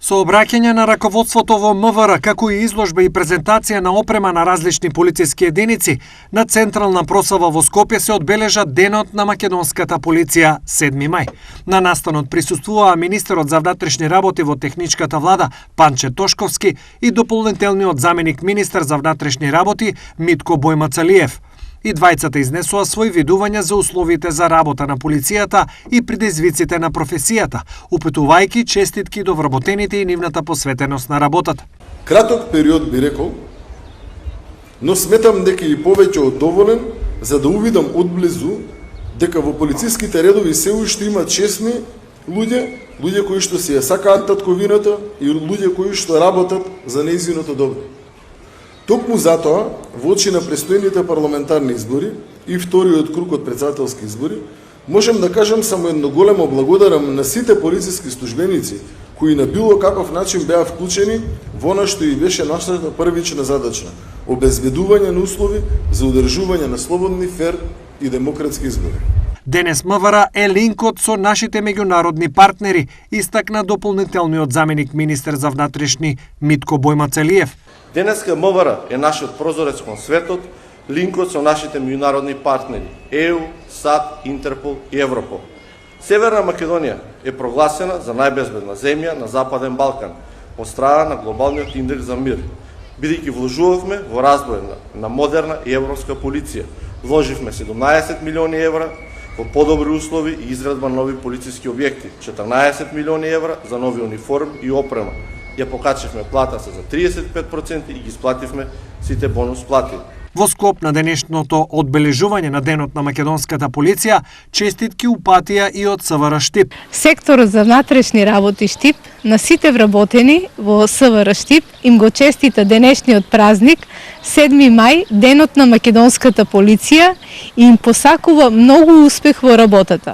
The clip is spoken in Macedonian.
Со обраќање на раководството во МВР, како и изложба и презентација на опрема на различни полициски единици, на централна прослава во Скопје се одбележа Денот на македонската полиција 7 мај. На настанот присуствуваа министерот за внатрешни работи во техничката влада Панче Тошковски и дополнителниот заменик министер за внатрешни работи Митко Бојмацалиев. И двајцата изнесоа свои видувања за условите за работа на полицијата и предизвиците на професијата, упитувајќи честитки до вработените и нивната посветеност на работата. Краток период би рекол, но сметам дека и повеќе од доволен за да увидам одблизу дека во полициските редови се уште има честни луѓе кои што си ја сакаат татковината и луѓе кои што работат за нејзиното добро. Токму затоа, во очи на престојните парламентарни избори и вториот круг од претседателски избори, можем да кажам само едно големо благодарам на сите полициски службеници кои на било каков начин беа вклучени во она што и беше нашата првична задача – обезбедување на услови за одржување на слободни, фер и демократски избори. Денес МВР е линкот со нашите меѓународни партнери, истакна дополнителниот заменик министер за внатрешни Митко Бојмацалиев. Денеска МВР е нашиот прозорец кон светот, линкот со нашите меѓународни партнери ЕУ, САД, Интерпол и Европол. Северна Македонија е прогласена за најбезбедна земја на Западен Балкан од страна на глобалниот индекс за мир, бидејќи вложувавме во развој на модерна и европска полиција. Вложивме 17 милиони евра во подобри услови и изградба на нови полициски објекти, 14 милиони евра за нови униформи и опрема. Ја покачивме платата за 35% и ги исплативме сите бонус плати. Во склоп на денешното одбележување на Денот на македонската полиција, честитки упатија и од СВР Штип. Секторот за внатрешни работи Штип на сите вработени во СВР Штип им го честита денешниот празник 7 мај, Денот на македонската полиција, и им посакува многу успех во работата.